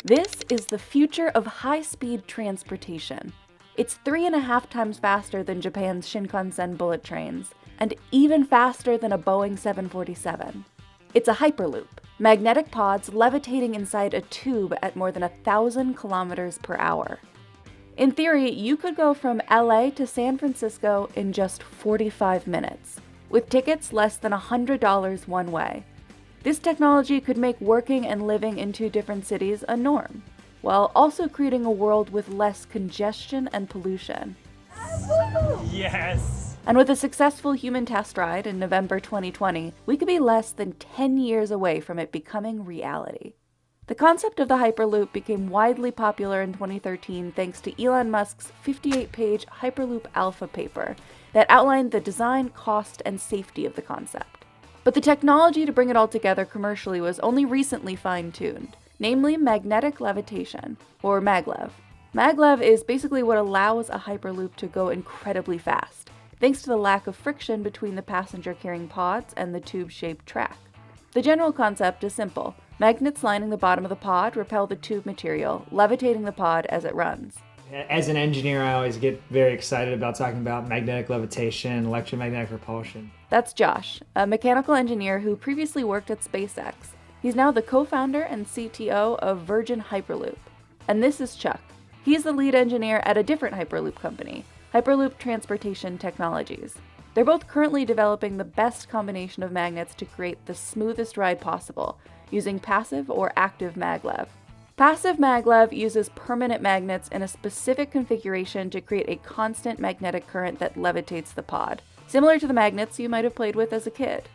This is the future of high-speed transportation. It's 3.5 times faster than Japan's Shinkansen bullet trains, and even faster than a Boeing 747. It's a hyperloop, magnetic pods levitating inside a tube at more than 1,000 kilometers per hour. In theory, you could go from LA to San Francisco in just 45 minutes, with tickets less than $100 one way. This technology could make working and living in two different cities a norm, while also creating a world with less congestion and pollution. Yes! And with a successful human test ride in November 2020, we could be less than 10 years away from it becoming reality. The concept of the Hyperloop became widely popular in 2013 thanks to Elon Musk's 58-page Hyperloop Alpha paper that outlined the design, cost, and safety of the concept. But the technology to bring it all together commercially was only recently fine-tuned, namely magnetic levitation, or maglev. Maglev is basically what allows a Hyperloop to go incredibly fast, thanks to the lack of friction between the passenger-carrying pods and the tube-shaped track. The general concept is simple. Magnets lining the bottom of the pod repel the tube material, levitating the pod as it runs. As an engineer, I always get very excited about talking about magnetic levitation, electromagnetic repulsion. That's Josh, a mechanical engineer who previously worked at SpaceX. He's now the co-founder and CTO of Virgin Hyperloop. And this is Chuck. He's the lead engineer at a different Hyperloop company, Hyperloop Transportation Technologies. They're both currently developing the best combination of magnets to create the smoothest ride possible, using passive or active maglev. Passive maglev uses permanent magnets in a specific configuration to create a constant magnetic current that levitates the pod, similar to the magnets you might have played with as a kid.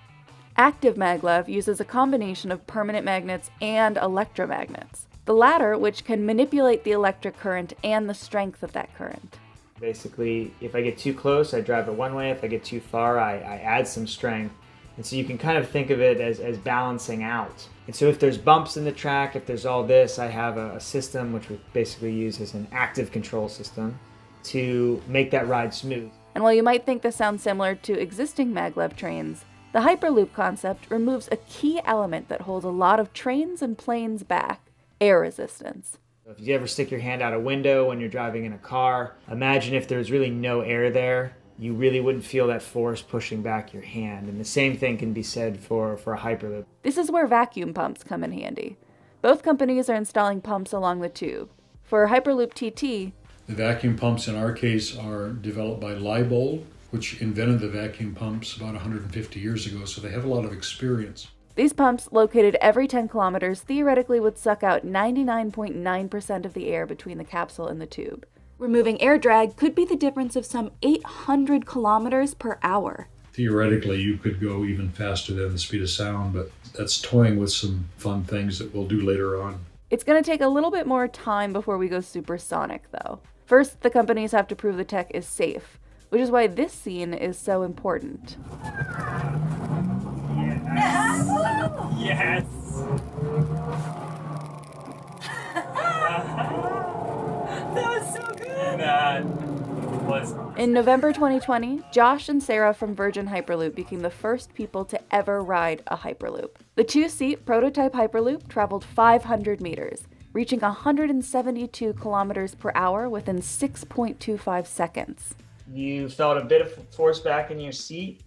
Active maglev uses a combination of permanent magnets and electromagnets, the latter which can manipulate the electric current and the strength of that current. Basically, if I get too close, I drive it one way. If I get too far, I add some strength. And so you can kind of think of it as balancing out. And so if there's bumps in the track, if there's all this, I have a system which we basically use as an active control system to make that ride smooth. And while you might think this sounds similar to existing maglev trains, the Hyperloop concept removes a key element that holds a lot of trains and planes back: air resistance. If you ever stick your hand out a window when you're driving in a car, imagine if there's really no air there. You really wouldn't feel that force pushing back your hand. And the same thing can be said for a Hyperloop. This is where vacuum pumps come in handy. Both companies are installing pumps along the tube. For Hyperloop TT, the vacuum pumps in our case are developed by Leibold, which invented the vacuum pumps about 150 years ago, so they have a lot of experience. These pumps, located every 10 kilometers, theoretically would suck out 99.9% of the air between the capsule and the tube. Removing air drag could be the difference of some 800 kilometers per hour. Theoretically, you could go even faster than the speed of sound, but that's toying with some fun things that we'll do later on. It's going to take a little bit more time before we go supersonic, though. First, the companies have to prove the tech is safe, which is why this scene is so important. Yes! In November 2020, Josh and Sarah from Virgin Hyperloop became the first people to ever ride a Hyperloop. The two-seat prototype Hyperloop traveled 500 meters, reaching 172 kilometers per hour within 6.25 seconds. You felt a bit of force back in your seat.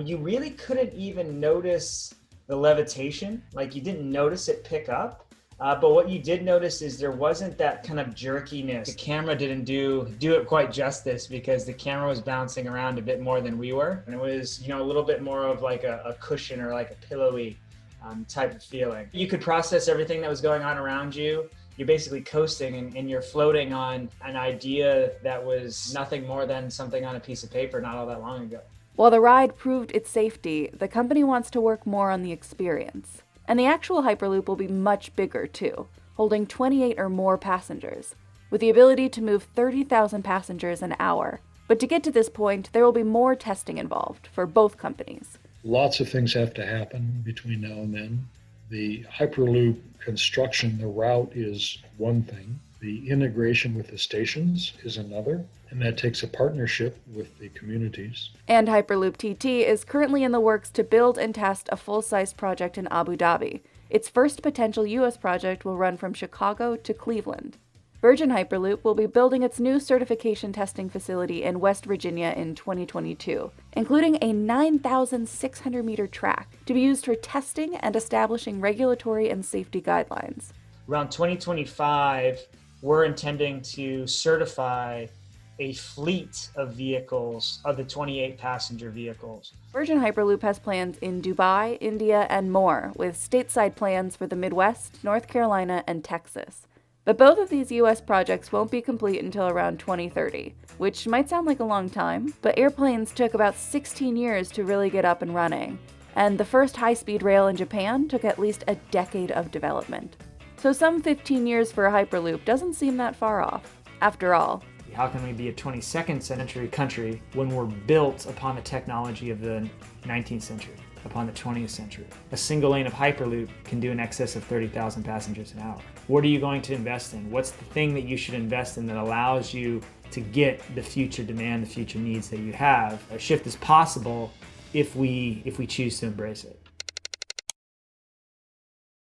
You really couldn't even notice the levitation. Like, you didn't notice it pick up. But what you did notice is there wasn't that kind of jerkiness. The camera didn't do it quite justice because the camera was bouncing around a bit more than we were. And it was, a little bit more of like a cushion or like a pillowy type of feeling. You could process everything that was going on around you. You're basically coasting and you're floating on an idea that was nothing more than something on a piece of paper not all that long ago. While the ride proved its safety, the company wants to work more on the experience. And the actual Hyperloop will be much bigger too, holding 28 or more passengers, with the ability to move 30,000 passengers an hour. But to get to this point, there will be more testing involved for both companies. Lots of things have to happen between now and then. The Hyperloop construction, the route is one thing. The integration with the stations is another, and that takes a partnership with the communities. And Hyperloop TT is currently in the works to build and test a full-size project in Abu Dhabi. Its first potential U.S. project will run from Chicago to Cleveland. Virgin Hyperloop will be building its new certification testing facility in West Virginia in 2022, including a 9,600-meter track to be used for testing and establishing regulatory and safety guidelines. Around 2025, we're intending to certify a fleet of vehicles, of the 28 passenger vehicles. Virgin Hyperloop has plans in Dubai, India, and more, with stateside plans for the Midwest, North Carolina, and Texas. But both of these U.S. projects won't be complete until around 2030, which might sound like a long time, but airplanes took about 16 years to really get up and running, and the first high-speed rail in Japan took at least a decade of development. So some 15 years for a Hyperloop doesn't seem that far off. After all, how can we be a 22nd century country when we're built upon the technology of the 19th century, upon the 20th century? A single lane of Hyperloop can do in excess of 30,000 passengers an hour. What are you going to invest in? What's the thing that you should invest in that allows you to get the future demand, the future needs that you have? A shift is possible if we choose to embrace it.